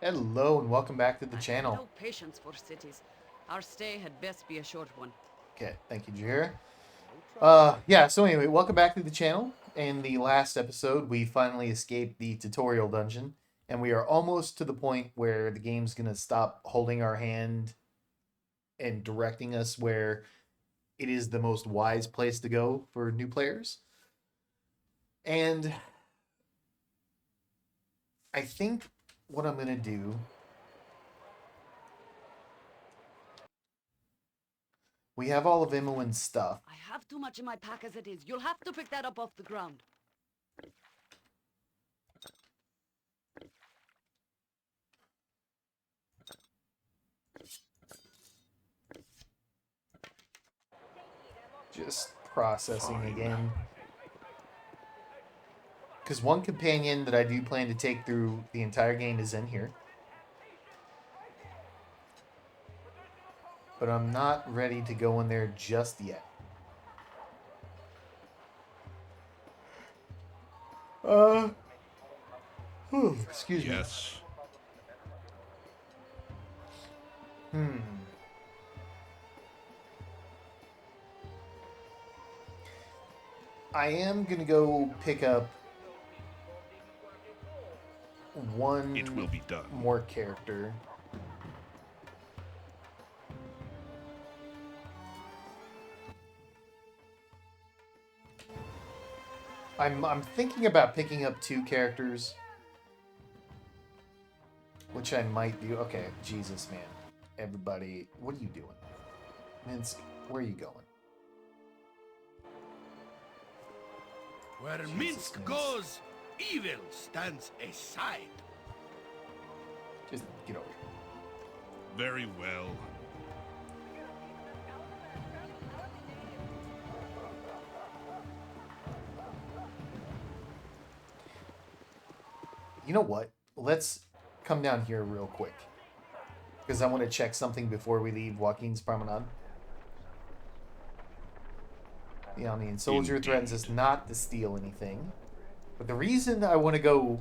Hello and welcome back to the I have channel. no patience for cities. Our stay had best be a short one. Okay, thank you, Jahir. Yeah, so anyway, welcome back to the channel. In the last episode, we finally escaped the tutorial dungeon, and we are almost to the point where the game's gonna stop holding our hand and directing us where it is the most wise place to go for new players. And I think what I'm gonna do, we have all of Imoen's stuff. I have too much in my pack as it is. You'll have to pick that up off the ground. Just processing Fine. again. Because one companion that I do plan to take through the entire game is in here. But I'm not ready to go in there just yet. Uh, excuse me. Yes. Hmm. I am gonna go pick up It will one be done. more character. I'm thinking about picking up two characters, which I might do. Okay, Jesus, man. Everybody, what are you doing? Minsk, where are you going? Where Jesus, Minsk Minsk. goes, evil stands aside. Just get over here. Very well. You know what? Let's come down here real quick. Because I want to check something before we leave Joaquin's Promenade. Yeah, I mean, Soldier Indeed. threatens us not to steal anything. But the reason I want to go...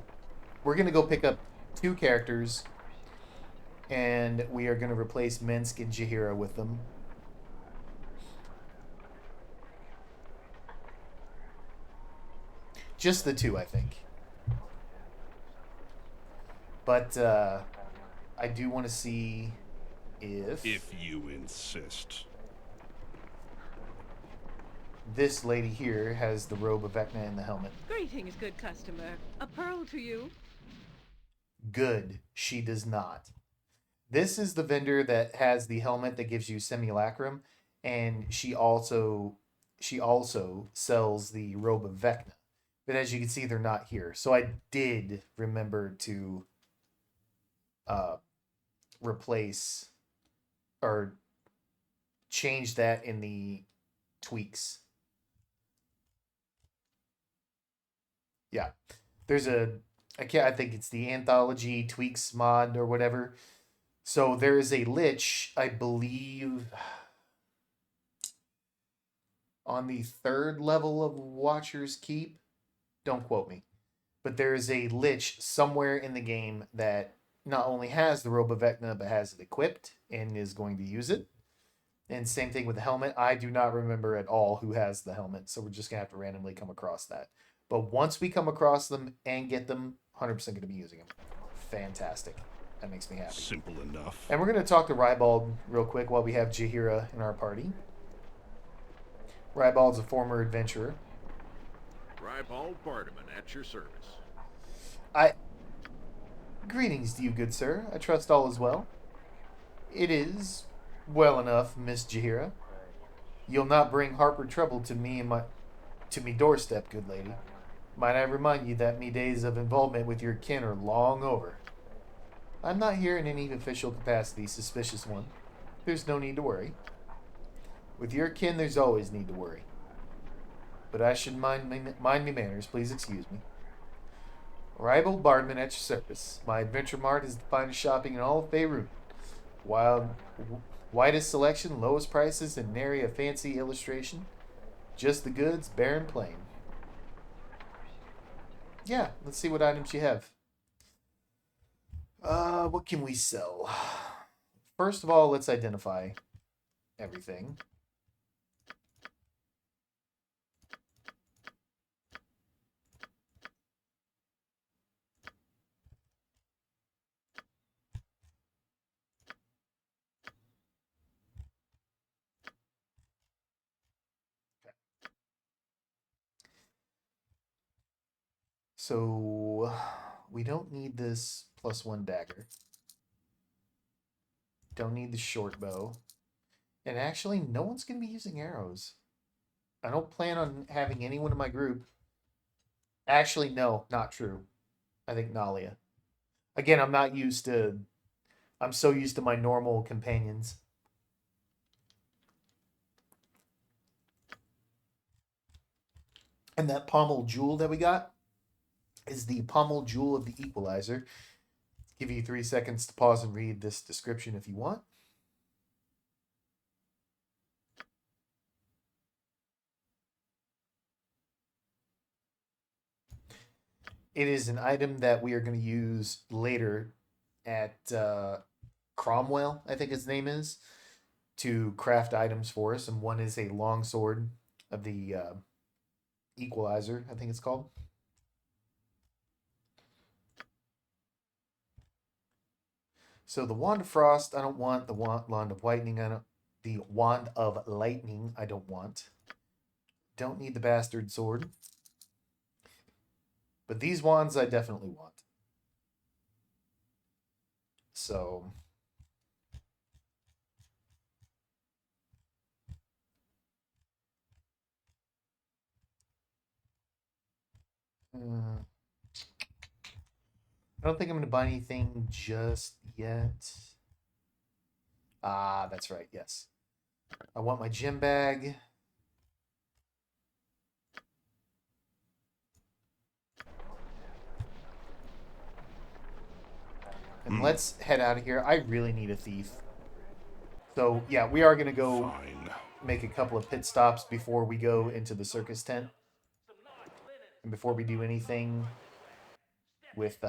We're going to go pick up two characters. And we are going to replace Minsk and Jahira with them. Just the two, I think. But I do want to see If you insist. this lady here has the robe of Vecna and the helmet. Greetings, good customer. A pearl to you. Good, she does not. This is the vendor that has the helmet that gives you simulacrum, and she also sells the robe of Vecna. But as you can see, they're not here. So I did remember to replace or change that in the tweaks. Yeah. There's I think it's the anthology tweaks mod or whatever. So there is a lich, I believe, on the third level of Watcher's Keep. Don't quote me. But there is a lich somewhere in the game that not only has the robe of Vecna, but has it equipped and is going to use it. And same thing with the helmet. I do not remember at all who has the helmet, so we're just gonna have to randomly come across that. But once we come across them and get them, 100% gonna be using them. Fantastic. That makes me happy. Simple enough. And we're gonna talk to Rybald real quick while we have Jahira in our party. Rybald's a former adventurer. Rybald Bardaman at your service. I Greetings to you, good sir. I trust all is well. It is well enough, Miss Jahira. You'll not bring Harper trouble to me doorstep, good lady. Might I remind you that me days of involvement with your kin are long over. I'm not here in any official capacity, suspicious one. There's no need to worry. With your kin, there's always need to worry. But I should mind me manners, please excuse me. Ribald Bardman at your service. My adventure mart is the finest shopping in all of Beirut. Wild, widest selection, lowest prices, and nary a fancy illustration. Just the goods, bare and plain. Yeah, let's see what items you have. What can we sell? First of all, let's identify everything. So we don't need this +1 dagger. Don't need the short bow. And actually, no one's going to be using arrows. I don't plan on having anyone in my group. Actually, no, not true. I think Nalia. Again, I'm so used to my normal companions. And that pommel jewel that we got is the pommel jewel of the equalizer. Give you 3 seconds to pause and read this description if you want. It is an item that we are going to use later at Cromwell, I think his name is, to craft items for us. And one is a long sword of the equalizer, I think it's called. So the wand of frost, I don't want. The wand of lightning, the wand of lightning, I don't want. Don't need the bastard sword. But these wands I definitely want. So I don't think I'm going to buy anything just yet. Ah, that's right. Yes. I want my gym bag. And let's head out of here. I really need a thief. So, yeah, we are going to go make a couple of pit stops before we go into the circus tent. And before we do anything with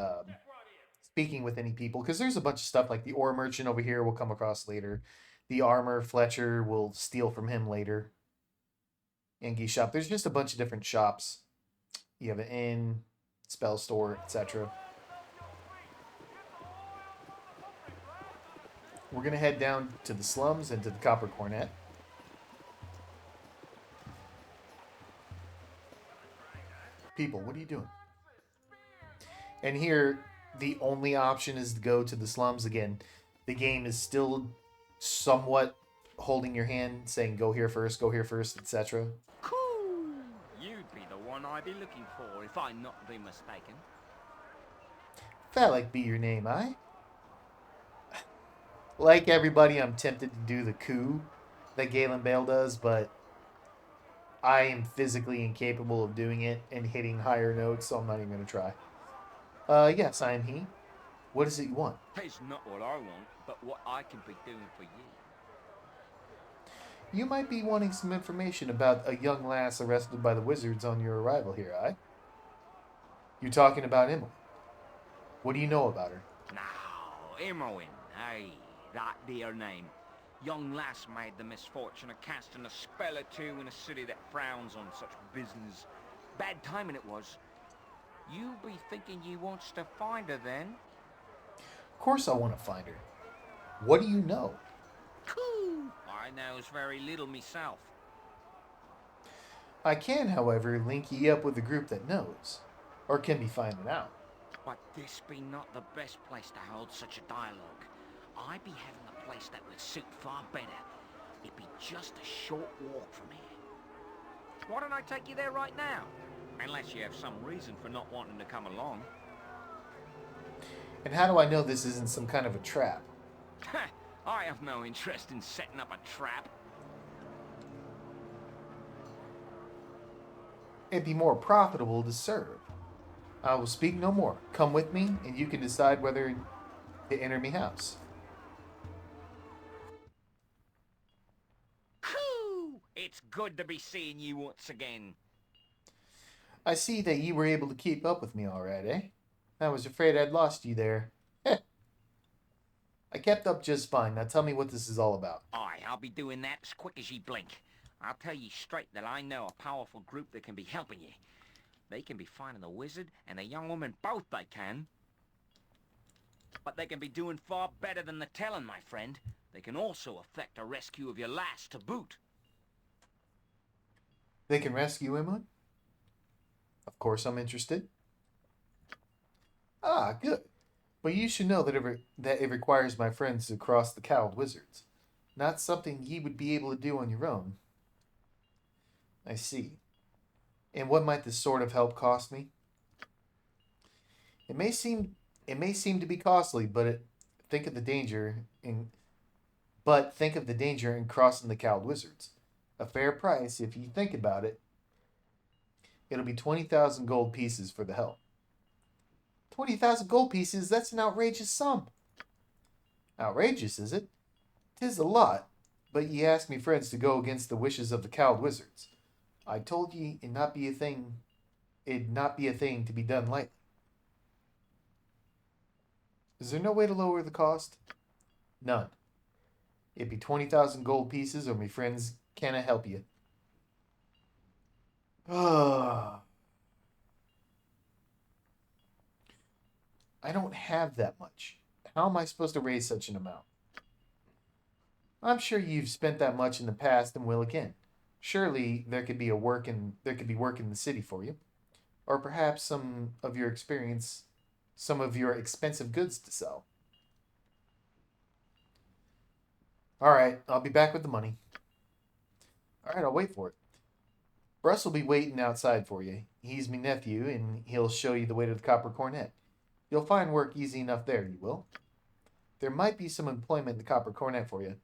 speaking with any people, because there's a bunch of stuff like the ore merchant over here we'll come across later. The armor Fletcher will steal from him later. Yankee shop. There's just a bunch of different shops. You have an inn, spell store, etc. We're going to head down to the slums and to the Copper Cornett. People, what are you doing? And here, the only option is to go to the slums again. The game is still somewhat holding your hand, saying go here first, etc. Cool! You'd be the one I'd be looking for if I'm not be mistaken. That be your name, I. Like everybody, I'm tempted to do the coup that Galen Bale does, but I am physically incapable of doing it and hitting higher notes, so I'm not even going to try. Yes, I am he. What is it you want? It's not what I want, but what I can be doing for you. You might be wanting some information about a young lass arrested by the wizards on your arrival here, aye? You're talking about Emily. What do you know about her? Now, Imoen, hey, that dear name. Young lass made the misfortune of casting a spell or two in a city that frowns on such business. Bad timing it was. You be thinking you wants to find her then? Of course I want to find her. What do you know? Cool. I knows very little myself. I can, however, link ye up with a group that knows, or can be finding out. But this be not the best place to hold such a dialogue. I be having a place that would suit far better. It be just a short walk from here. Why don't I take you there right now? Unless you have some reason for not wanting to come along. And how do I know this isn't some kind of a trap? I have no interest in setting up a trap. It'd be more profitable to serve. I will speak no more. Come with me, and you can decide whether to enter me house. Whew! It's good to be seeing you once again. I see that you were able to keep up with me all right, eh? I was afraid I'd lost you there. I kept up just fine. Now tell me what this is all about. Aye, I'll be doing that as quick as ye blink. I'll tell ye straight that I know a powerful group that can be helping ye. They can be finding the wizard and the young woman both, they can. But they can be doing far better than the telling, my friend. They can also effect a rescue of your lass to boot. They can rescue Emily? Of course I'm interested. Ah, good. But you should know that it requires my friends to cross the cowled wizards. Not something ye would be able to do on your own. I see. And what might this sort of help cost me? It may seem to be costly, think of the danger in crossing the cowled wizards. A fair price, if you think about it. It'll be 20,000 gold pieces for the help. 20,000 gold pieces? That's an outrageous sum. Outrageous, is it? 'Tis a lot, but ye asked me friends to go against the wishes of the cowled wizards. I told ye it'd not be a thing to be done lightly. Is there no way to lower the cost? None. It'd be 20,000 gold pieces, or me friends canna help you. I don't have that much. How am I supposed to raise such an amount? I'm sure you've spent that much in the past and will again. Surely there could be work in the city for you, or perhaps some of your expensive goods to sell. All right, I'll be back with the money. All right, I'll wait for it. Russ will be waiting outside for you. He's me nephew, and he'll show you the way to the Copper Cornett. You'll find work easy enough there, you will. There might be some employment in the Copper Cornett for you.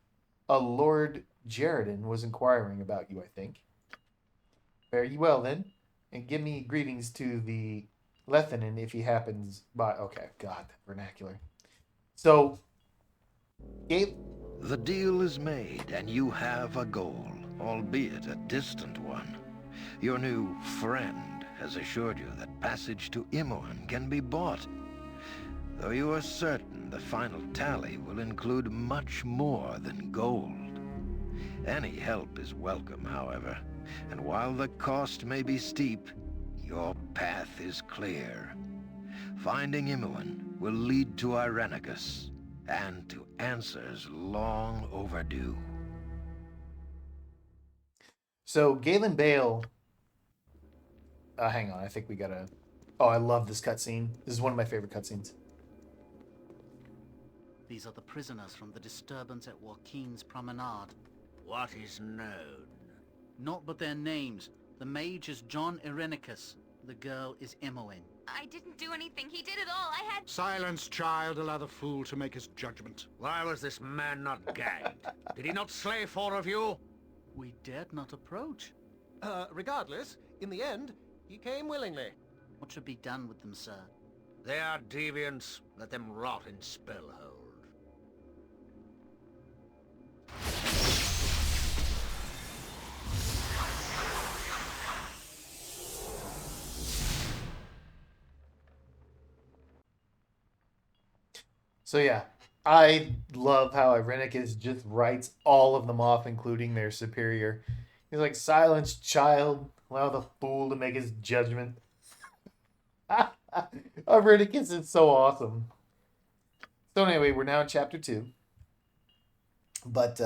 A Lord Jeriden was inquiring about you, I think. Fare ye well, then, and give me greetings to the Lethanen if he happens by... Okay, God, that vernacular. So, Gabe... The deal is made, and you have a goal, albeit a distant one. Your new friend has assured you that passage to Imoen can be bought, though you are certain the final tally will include much more than gold. Any help is welcome, however, and while the cost may be steep, your path is clear. Finding Imoen will lead to Irenicus, and to answers long overdue. So, Galen Bale... hang on, I think we gotta... Oh, I love this cutscene. This is one of my favorite cutscenes. These are the prisoners from the disturbance at Joaquin's Promenade. What is known? Not but their names. The mage is John Irenicus. The girl is Imoen. I didn't do anything. He did it all. I had... Silence, child. Allow the fool to make his judgment. Why was this man not gagged? Did he not slay 4 of you? We dared not approach. Regardless, in the end, he came willingly. What should be done with them, sir? They are deviants. Let them rot in Spellhold. So yeah, I love how Irenicus just writes all of them off, including their superior. He's like, silence, child. Allow the fool to make his judgment. Irenicus is so awesome. So anyway, we're now in chapter 2. But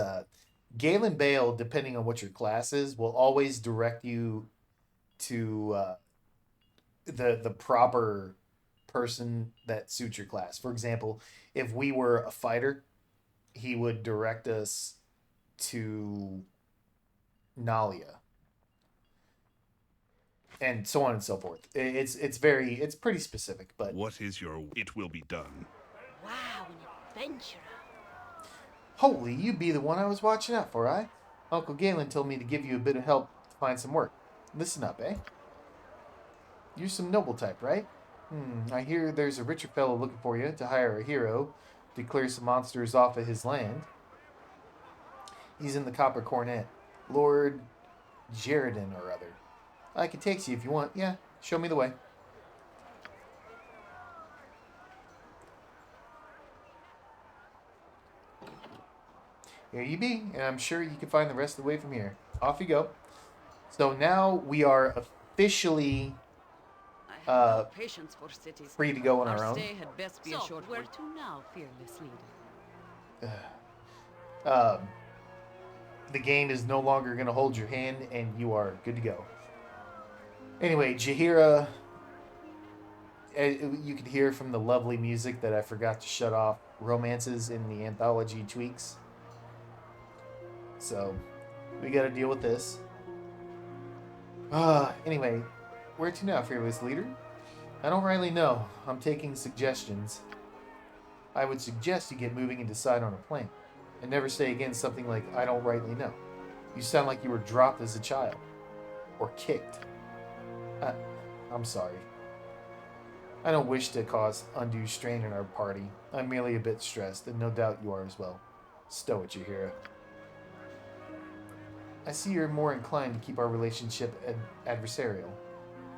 Galen Bale, depending on what your class is, will always direct you to the proper person that suits your class. For example, if we were a fighter, he would direct us to Nalia, and so on and so forth. It's pretty specific, but what is your... It will be done. Wow, an adventurer. Holy, you be the one I was watching out for, eh? Uncle Galen told me to give you a bit of help to find some work. Listen up, eh? You're some noble type, right? I hear there's a richer fellow looking for you to hire a hero to clear some monsters off of his land. He's in the Copper Cornett. Lord Jeriden or other. I can take you if you want. Yeah, show me the way. Here you be, and I'm sure you can find the rest of the way from here. Off you go. So now we are officially I have no patience for cities. free to go on our own. Stay had best be a short where one. to now, fearless leader? The game is no longer going to hold your hand, and you are good to go. Anyway, Jaheira, you could hear from the lovely music that I forgot to shut off romances in the anthology tweaks. So, we got to deal with this. Anyway, where to now, fearless leader? I don't really know. I'm taking suggestions. I would suggest you get moving and decide on a plan. And never say again something like, I don't rightly know. You sound like you were dropped as a child. Or kicked. I'm sorry. I don't wish to cause undue strain in our party. I'm merely a bit stressed, and no doubt you are as well. Stow it, Jaheira. I see you're more inclined to keep our relationship adversarial.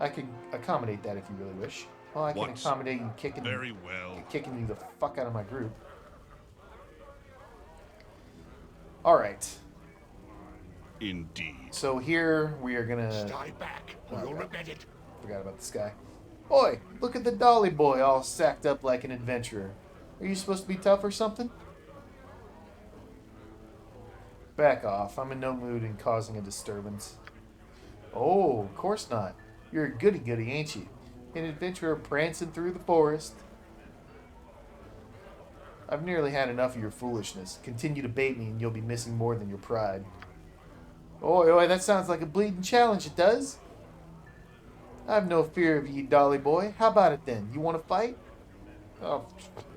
I can accommodate that if you really wish. Well, I can accommodate you kicking you the fuck out of my group. Alright. Indeed. So here we are gonna... Stay back, or you'll regret it. Forgot about this guy. Boy, look at the dolly boy all sacked up like an adventurer. Are you supposed to be tough or something? Back off. I'm in no mood in causing a disturbance. Oh, of course not. You're a goody-goody, ain't you? An adventurer prancing through the forest. I've nearly had enough of your foolishness. Continue to bait me and you'll be missing more than your pride. Oi, that sounds like a bleeding challenge, it does. I have no fear of you, dolly boy. How about it then? You want to fight? Oh,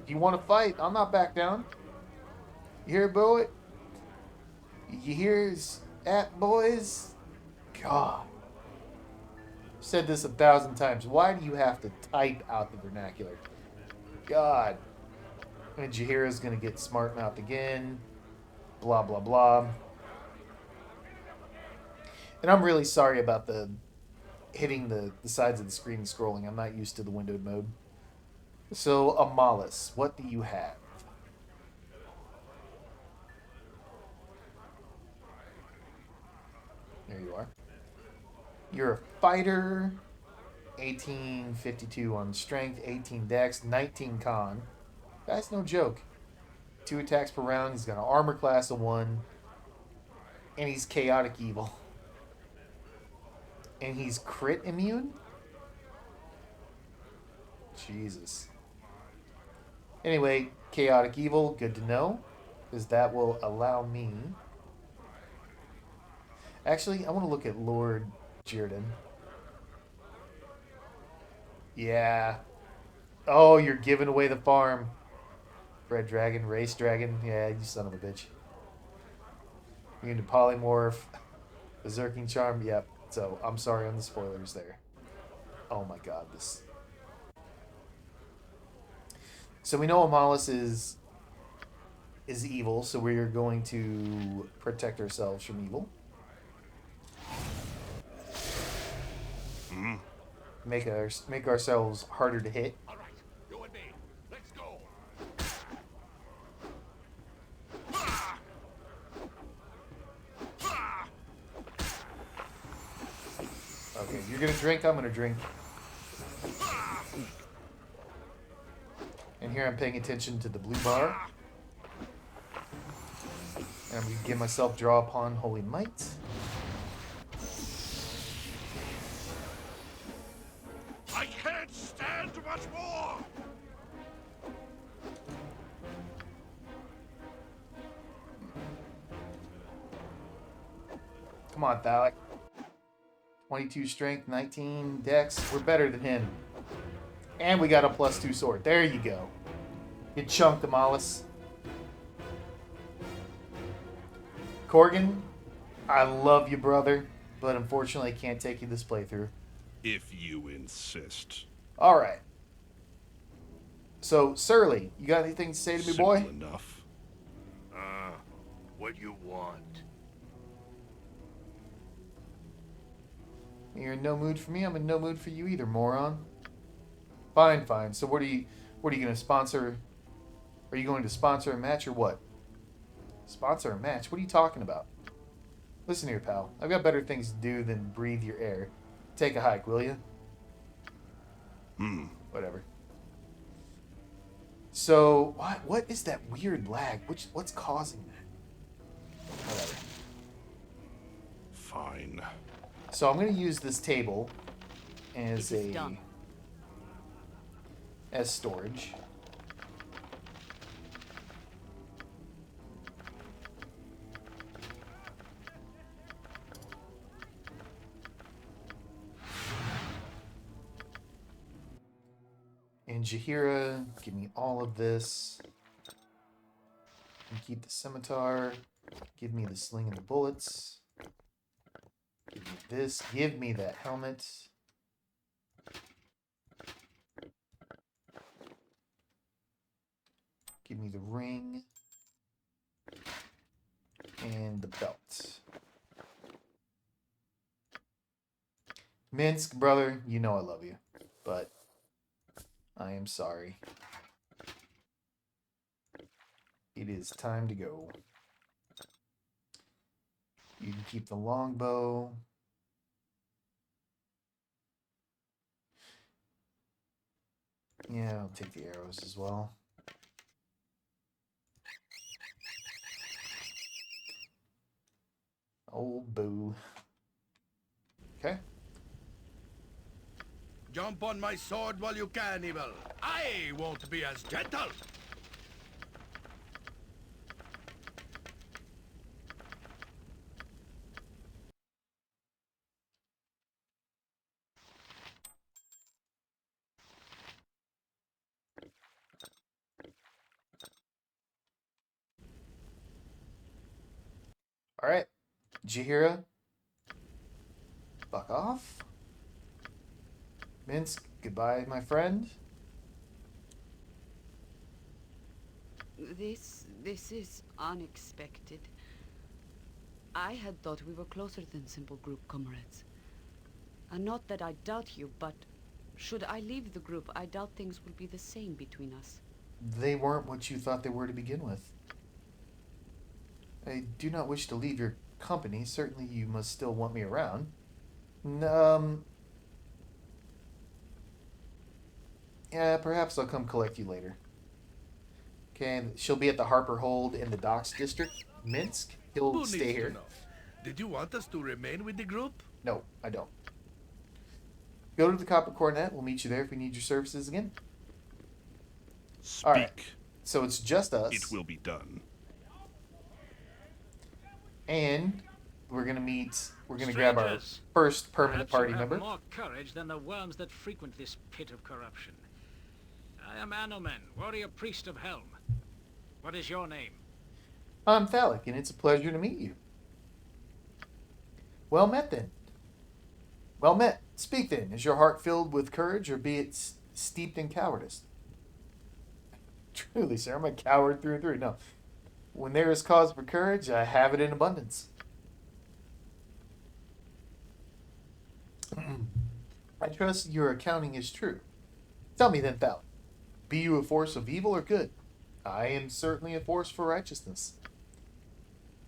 if you want to fight, I'll not back down. You hear, boy? You hear his boys? God. I've said this 1,000 times. Why do you have to type out the vernacular? God. And Jaheira's going to get smart-mouthed again. Blah, blah, blah. And I'm really sorry about the hitting the sides of the screen and scrolling. I'm not used to the windowed mode. So, Amalis, what do you have? There you are. You're a fighter. 1852 on strength, 18 dex, 19 con. That's no joke. 2 attacks per round. He's got an armor class of 1. And he's chaotic evil. And he's crit immune? Jesus. Anyway, chaotic evil, good to know. Because that will allow me... Actually, I want to look at Lord Jirdan. Yeah. Oh, you're giving away the farm. Red Dragon, Race Dragon. Yeah, you son of a bitch. Immune to Polymorph. Berserking Charm. Yep. So, I'm sorry on the spoilers there. Oh my god, this... So we know Amalis is evil, so we're going to protect ourselves from evil. Make ourselves harder to hit. All right, you and me. Let's go. Okay, you're gonna drink, I'm gonna drink. And here I'm paying attention to the blue bar. And I'm gonna give myself draw upon Holy Might. I can't stand much more! Come on, Thalic. 22 strength, 19 dex. We're better than him. And we got a +2 sword. There you go. You chunked, Amalis. Corgan, I love you, brother. But unfortunately, I can't take you this playthrough. If you insist. Alright. So, Surly, you got anything to say to me, boy? Simple enough. What you want? You're in no mood for me, I'm in no mood for you either, moron. Fine, fine. So what are you gonna sponsor? Are you going to sponsor a match or what? Sponsor a match? What are you talking about? Listen here, pal. I've got better things to do than breathe your air. Take a hike, will you? Whatever. So, what is that weird lag? What's causing that? Whatever. Fine. So I'm going to use this table as as storage. And Jaheira, give me all of this. And keep the scimitar. Give me the sling and the bullets. Give me this. Give me that helmet. Give me the ring. And the belt. Minsk, brother, you know I love you. But I am sorry. It is time to go. You can keep the longbow. Yeah, I'll take the arrows as well. Old boo. Okay. Jump on my sword while you can, Evil. I won't be as gentle. All right. Jaheira. Fuck off. Minsk, goodbye, my friend. This is unexpected. I had thought we were closer than simple group comrades. And not that I doubt you, but should I leave the group, I doubt things will be the same between us. They weren't what you thought they were to begin with. I do not wish to leave your company. Certainly you must still want me around. Yeah, perhaps I'll come collect you later. Okay, she'll be at the Harper Hold in the Docks District. Minsk, he'll stay here. Did you want us to remain with the group? No, I don't. Go to the Copper Cornett. We'll meet you there if we need your services again. Speak. All right. So it's just us. It will be done. And we're gonna grab our first permanent party member. More courage than the worms that frequent this pit of corruption. I am Anomen, warrior priest of Helm. What is your name? I'm Thalic, and it's a pleasure to meet you. Well met, then. Well met. Speak, then. Is your heart filled with courage, or be it steeped in cowardice? Truly, sir, I'm a coward through and through. No. When there is cause for courage, I have it in abundance. I trust your accounting is true. Tell me then, Thalic. Be you a force of evil or good? I am certainly a force for righteousness.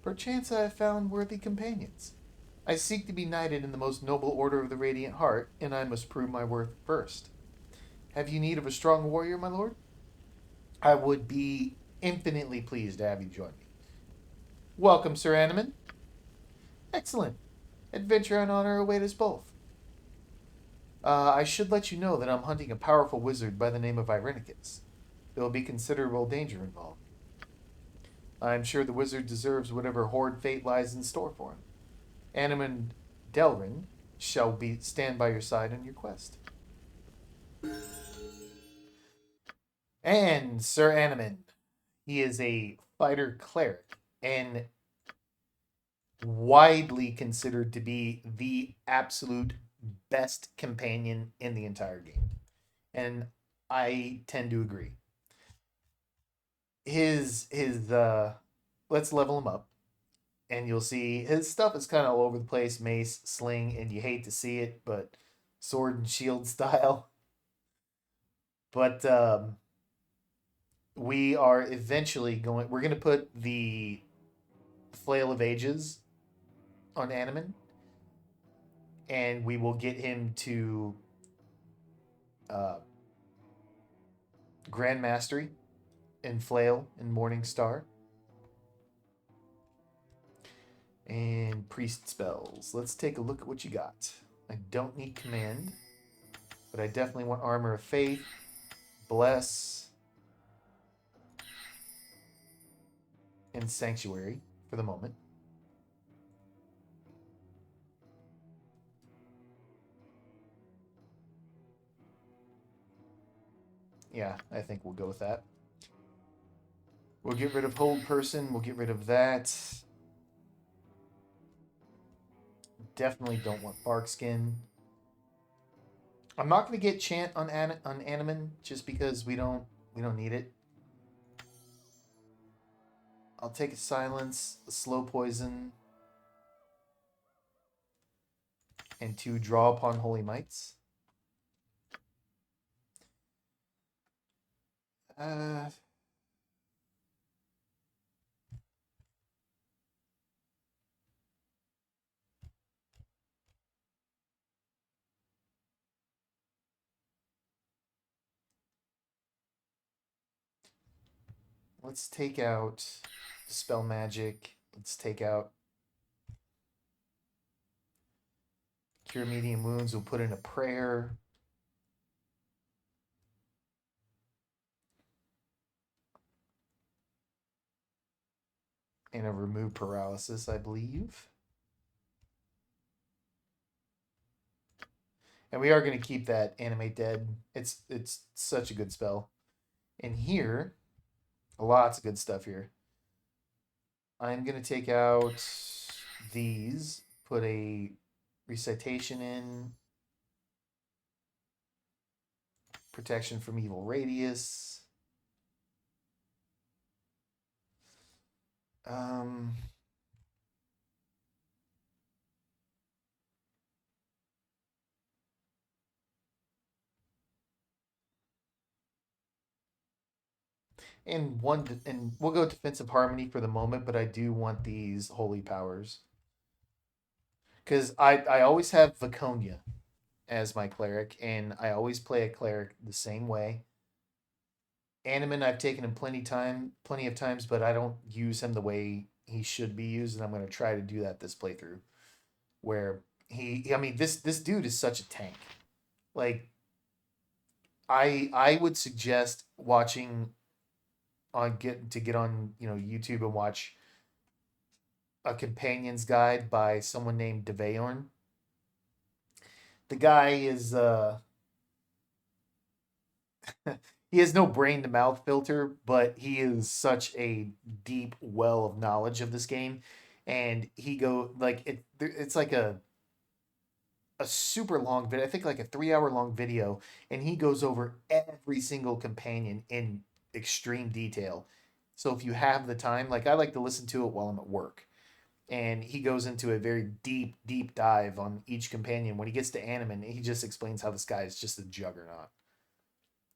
Perchance I have found worthy companions. I seek to be knighted in the most noble order of the Radiant Heart, and I must prove my worth first. Have you need of a strong warrior, my lord? I would be infinitely pleased to have you join me. Welcome, Sir Anomen. Excellent. Adventure and honor await us both. I should let you know that I'm hunting a powerful wizard by the name of Irenicus. There will be considerable danger involved. I'm sure the wizard deserves whatever horde fate lies in store for him. Anomen Delrin shall stand by your side on your quest. And Sir Anomen, he is a fighter cleric and widely considered to be the absolute best companion in the entire game. And I tend to agree. His let's level him up. And you'll see his stuff is kind of all over the place, mace, sling, and you hate to see it, but sword and shield style. But we are eventually we're going to put the Flail of Ages on Animan, and we will get him to Grand Mastery in Flail and Morning Star. And Priest spells. Let's take a look at what you got. I don't need Command, but I definitely want Armor of Faith, Bless, and Sanctuary for the moment. Yeah, I think we'll go with that. We'll get rid of Hold Person. We'll get rid of that. Definitely don't want Bark Skin. I'm not going to get Chant on Animan just because we don't need it. I'll take a Silence, a Slow Poison, and 2 Draw upon Holy Mites. Let's take out Spell Magic. Let's take out Cure Medium Wounds. We'll put in a Prayer. And a Remove Paralysis, I believe. And we are going to keep that Animate Dead. It's such a good spell. And here, lots of good stuff here. I'm going to take out these, put a Recitation in, Protection from Evil Radius. And we'll go Defensive Harmony for the moment, but I do want these Holy Powers. Because I always have Viconia as my cleric, and I always play a cleric the same way. Animan, I've taken him plenty of times, but I don't use him the way he should be used, and I'm going to try to do that this playthrough. Where this dude is such a tank. Like, I would suggest watching get on YouTube and watch a companion's guide by someone named Devayorn. The guy is he has no brain to mouth filter, but he is such a deep well of knowledge of this game, and it's like a super long video. I think like a 3-hour long video, and he goes over every single companion in extreme detail. So if you have the time, like I like to listen to it while I'm at work, and he goes into a very deep dive on each companion. When he gets to Animan, he just explains how this guy is just a juggernaut.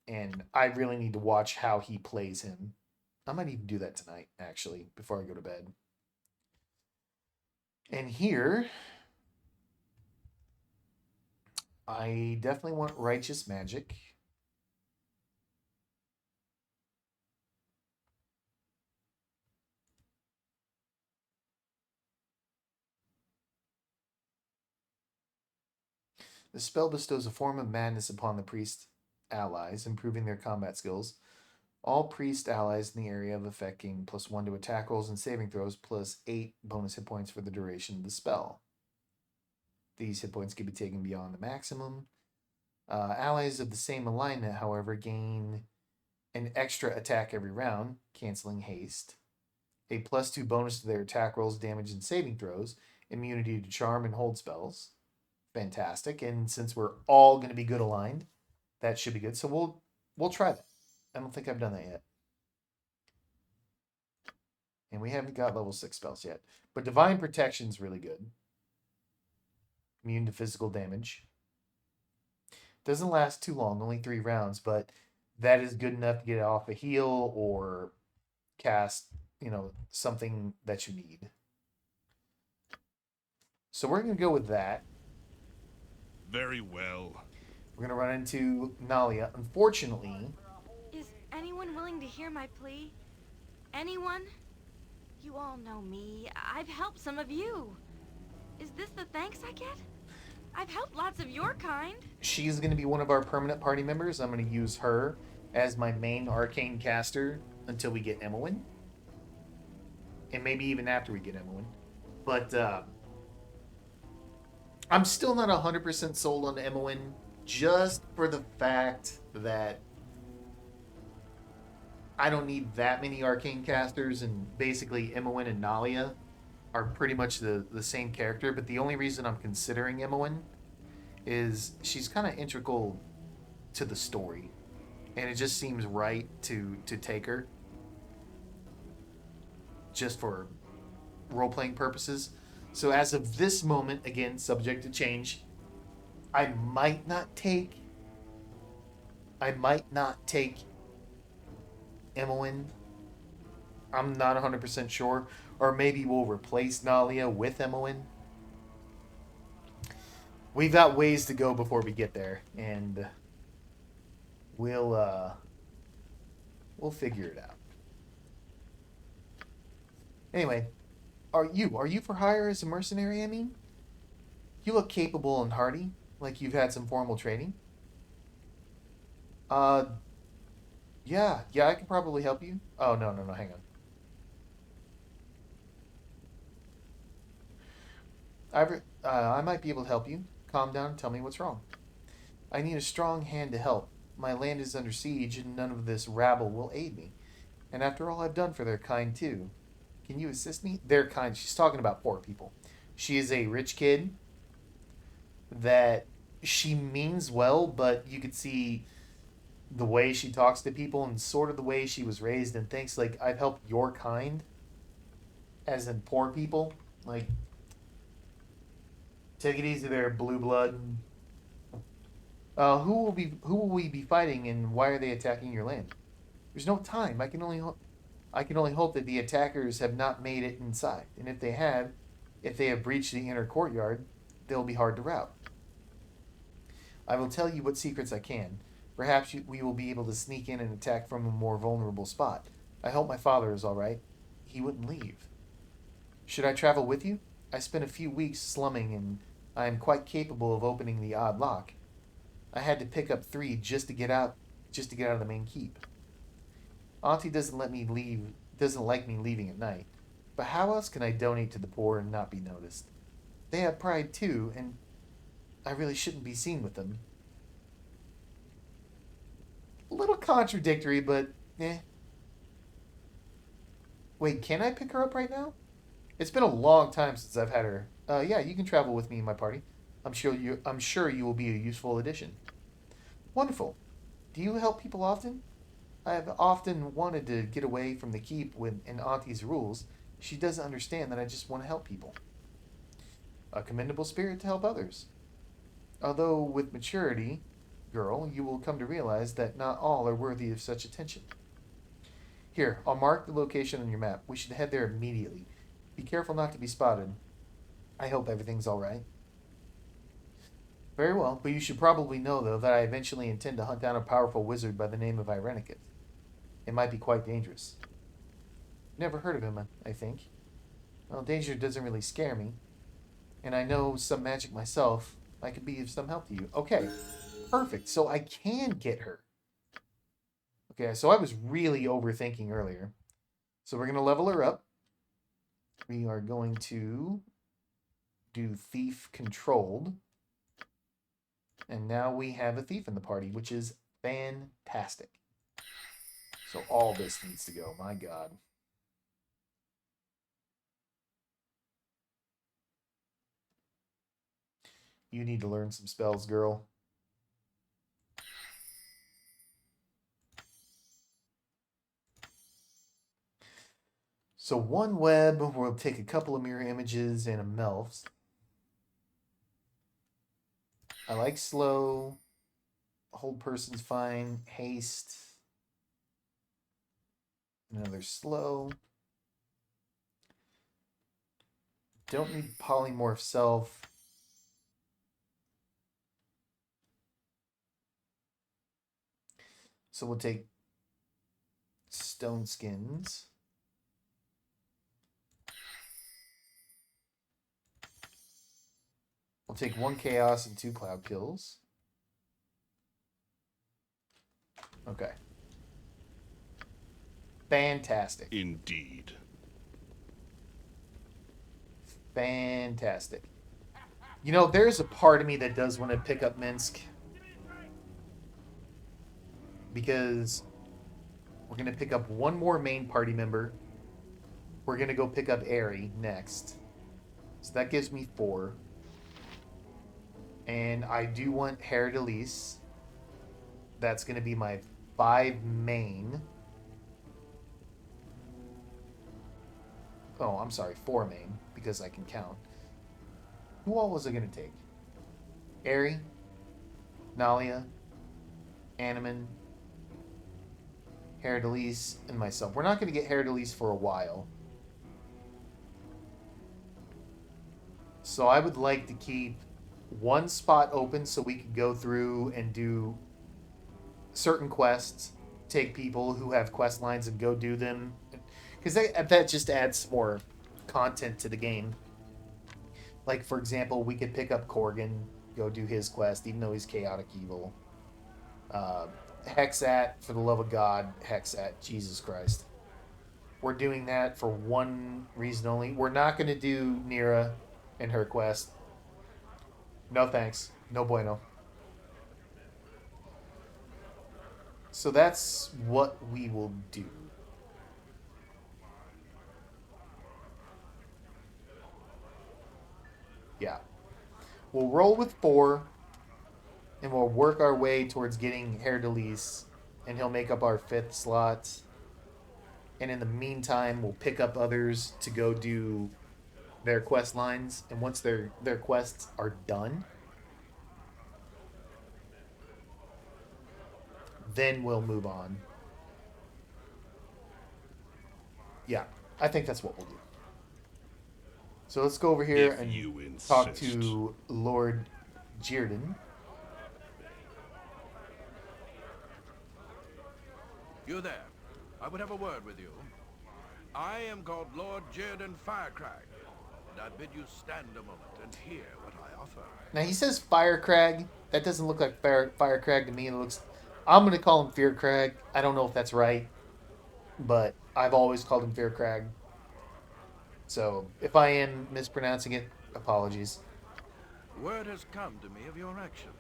And I really need to watch how he plays him. I might even do that tonight, actually, before I go to bed. And here, I definitely want Righteous Magic. The spell bestows a form of madness upon the priest allies, improving their combat skills. All priest allies in the area of effect gain +1 to attack rolls and saving throws, +8 bonus hit points for the duration of the spell. These hit points can be taken beyond the maximum. Allies of the same alignment, however, gain an extra attack every round, canceling haste. A +2 bonus to their attack rolls, damage, and saving throws. Immunity to charm and hold spells. Fantastic. And since we're all going to be good aligned, that should be good. So we'll try that. I don't think I've done that yet. And we haven't got level 6 spells yet. But Divine Protection's really good. Immune to physical damage. Doesn't last too long, only 3 rounds, but that is good enough to get off a heal or cast, something that you need. So we're going to go with that. Very well. We're going to run into Nalia. Unfortunately... Is anyone willing to hear my plea? Anyone? You all know me. I've helped some of you. Is this the thanks I get? I've helped lots of your kind. She's going to be one of our permanent party members. I'm going to use her as my main arcane caster until we get Emmeline. And maybe even after we get Emmeline. But I'm still not 100% sold on Emmeline, just for the fact that I don't need that many arcane casters, and basically Emmeline and Nalia are pretty much the same character. But the only reason I'm considering Emmeline is she's kind of integral to the story, and it just seems right to take her just for role-playing purposes. So as of this moment, again, subject to change, I might not take Emmeline. I'm not 100% sure. Or maybe we'll replace Nalia with Emmeline. We've got ways to go before we get there, and we'll figure it out. Anyway, are you for hire as a mercenary, I mean? You look capable and hardy, like you've had some formal training. Yeah, I can probably help you. Oh, no, hang on. I might be able to help you. Calm down and tell me what's wrong. I need a strong hand to help. My land is under siege, and none of this rabble will aid me. And after all I've done for their kind, too. Can you assist me? Their kind. She's talking about poor people. She is a rich kid that she means well, but you could see the way she talks to people and sort of the way she was raised and thinks, like, I've helped your kind, as in poor people. Like, take it easy there, blue blood. Who will we be fighting, and why are they attacking your land? There's no time. I can only hope that the attackers have not made it inside, and if they have breached the inner courtyard, they'll be hard to rout. I will tell you what secrets I can. Perhaps we will be able to sneak in and attack from a more vulnerable spot. I hope my father is all right. He wouldn't leave. Should I travel with you? I spent a few weeks slumming, and I am quite capable of opening the odd lock. I had to pick up 3 just to get out of the main keep. Auntie doesn't like me leaving at night. But how else can I donate to the poor and not be noticed? They have pride too, and I really shouldn't be seen with them. A little contradictory, but eh. Wait, can I pick her up right now? It's been a long time since I've had her. Yeah, you can travel with me in my party. I'm sure you will be a useful addition. Wonderful. Do you help people often? I have often wanted to get away from the keep and Auntie's rules. She doesn't understand that I just want to help people. A commendable spirit to help others. Although with maturity, girl, you will come to realize that not all are worthy of such attention. Here, I'll mark the location on your map. We should head there immediately. Be careful not to be spotted. I hope everything's all right. Very well, but you should probably know, though, that I eventually intend to hunt down a powerful wizard by the name of Irenicus. It might be quite dangerous. Never heard of him, I think. Well, danger doesn't really scare me. And I know some magic myself. I could be of some help to you. Okay, perfect. So I can get her. Okay, so I was really overthinking earlier. So we're going to level her up. We are going to do Thief Controlled. And now we have a thief in the party, which is fantastic. So all this needs to go. My God. You need to learn some spells, girl. So one web will take a couple of mirror images and a melfs. I like slow. Hold person's fine. Haste. Another slow. don't need polymorph self. So we'll take stone skins. We'll take 1 chaos and 2 cloud kills. Okay. Fantastic. Indeed. Fantastic. You know, there's a part of me that does want to pick up Minsk. Because we're going to pick up one more main party member. We're going to go pick up Aerie next. So that gives me 4. And I do want Hair Delise. That's going to be my 5 main. Oh, I'm sorry, 4 main, because I can count. Who all was I going to take? Aerie, Nalia, Animan, Hair Delise, and myself. We're not going to get Hair Delise for a while. So I would like to keep one spot open so we can go through and do certain quests, take people who have quest lines and go do them. Because that just adds more content to the game. Like, for example, we could pick up Corgan, go do his quest, even though he's chaotic evil. Hexat, for the love of God, Hexat, Jesus Christ. We're doing that for one reason only. We're not going to do Nira and her quest. No thanks. No bueno. So that's what we will do. Yeah. We'll roll with 4, and we'll work our way towards getting Hair Delise, and he'll make up our 5th slot. And in the meantime, we'll pick up others to go do their quest lines, and once their quests are done, then we'll move on. Yeah, I think that's what we'll do. So let's go over here and talk to Lord Jirdan. You there. I would have a word with you. I am called Lord Jirdan Firecrag, and I bid you stand a moment and hear what I offer. Now he says Firecrag. That doesn't look like Firecrag to me. It looks... I'm going to call him Fearcrag. I don't know if that's right, but I've always called him Fearcrag. So if I am mispronouncing it, apologies. Word has come to me of your actions.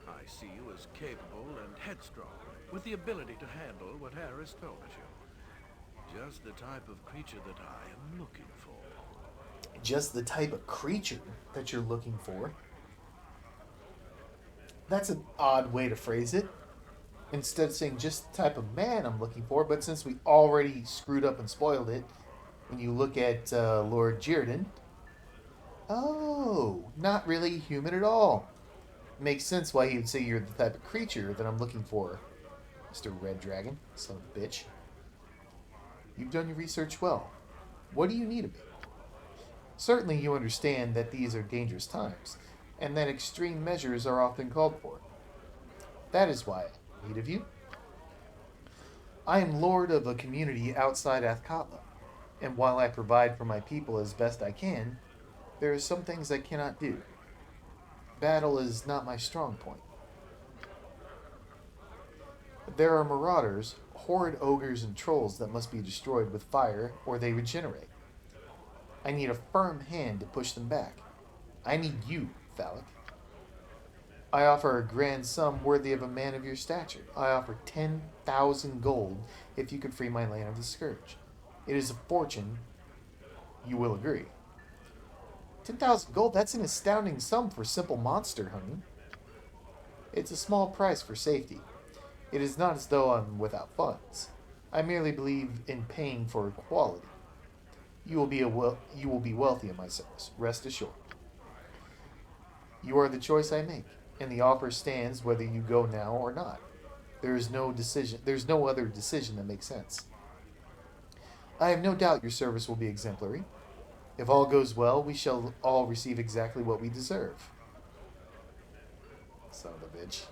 I see you as capable and headstrong, with the ability to handle whatever is thrown at you. Just the type of creature that I am looking for. Just the type of creature that you're looking for? That's an odd way to phrase it. Instead of saying just the type of man I'm looking for, but since we already screwed up and spoiled it, when you look at Lord Jirdan, oh, not really human at all. Makes sense why he would say you're the type of creature that I'm looking for, Mr. Red Dragon, son of a bitch. You've done your research well. What do you need of me? Certainly you understand that these are dangerous times, and that extreme measures are often called for. That is why I have need of you. I am lord of a community outside Athkatla, and while I provide for my people as best I can, there are some things I cannot do. Battle is not my strong point. There are marauders, horrid ogres and trolls that must be destroyed with fire or they regenerate. I need a firm hand to push them back. I need you, Phallic. I offer a grand sum worthy of a man of your stature. I offer 10,000 gold if you can free my land of the scourge. It is a fortune, you will agree. 10,000 gold, that's an astounding sum for simple monster hunting. It's a small price for safety. It is not as though I'm without funds. I merely believe in paying for equality. You will be wealthy in my service, rest assured. You are the choice I make, and the offer stands whether you go now or not. There's no other decision that makes sense. I have no doubt your service will be exemplary. If all goes well, we shall all receive exactly what we deserve. Son of a bitch.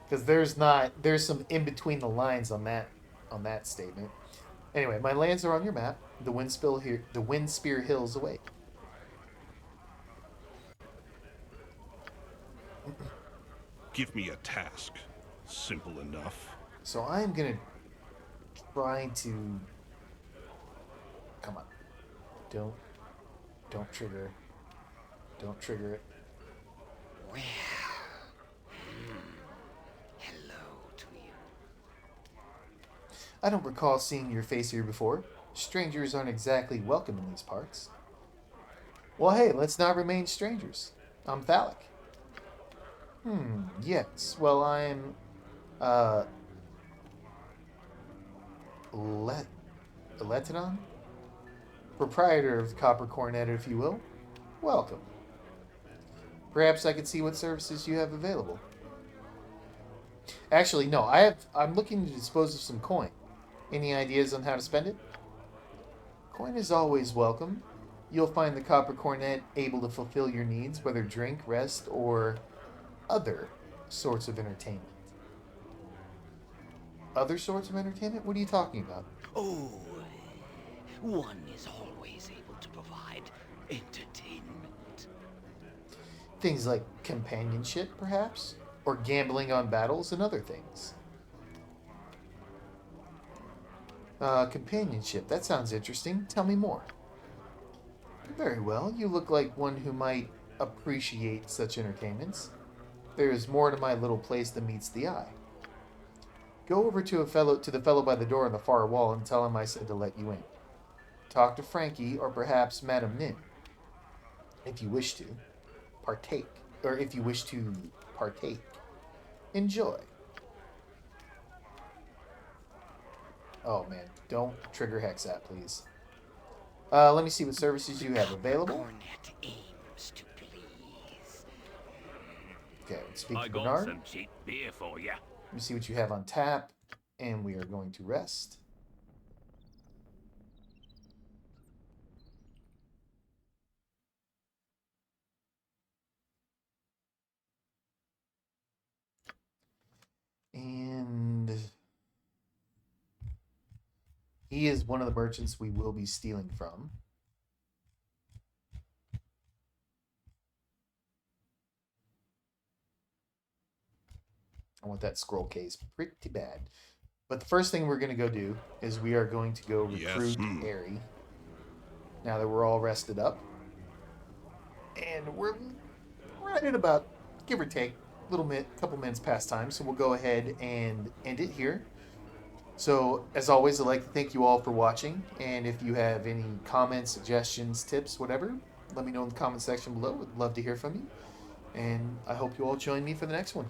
Because there's some in between the lines on that statement. Anyway, my lands are on your map. The Windspear Hills await. Give me a task. Simple enough. So I'm gonna try to. Come on. Don't trigger. Don't trigger it. Well, hello to you. I don't recall seeing your face here before. Strangers aren't exactly welcome in these parts. Well, hey, let's not remain strangers. I'm Thalic. Yes. Well, I'm, Letidon? Proprietor of the Copper Cornett, if you will. Welcome. Perhaps I could see what services you have available. Actually, no, I'm looking to dispose of some coin. Any ideas on how to spend it? Coin is always welcome. You'll find the Copper Cornet able to fulfill your needs, whether drink, rest, or other sorts of entertainment. Other sorts of entertainment? What are you talking about? Oh, one is always able to provide entertainment. Things like companionship, perhaps? Or gambling on battles and other things. Companionship. That sounds interesting. Tell me more. Very well. You look like one who might appreciate such entertainments. There is more to my little place than meets the eye. Go over to the fellow by the door on the far wall and tell him I said to let you in. Talk to Frankie or perhaps Madame Nin. If you wish to partake. Enjoy. Oh man, don't trigger Hexat, please. Let me see what services you have available. Cornett aims to please. Okay, let's speak I to got Bernard. some cheap beer for ya. Let me see what you have on tap, and we are going to rest. And he is one of the merchants we will be stealing from. I want that scroll case pretty bad. But the first thing we're going to go do is we are going to go recruit Aerie. Now that we're all rested up. And we're right at about, give or take, couple minutes past time. So we'll go ahead and end it here. So, as always, I'd like to thank you all for watching. And if you have any comments, suggestions, tips, whatever, let me know in the comment section below. I'd love to hear from you. And I hope you all join me for the next one.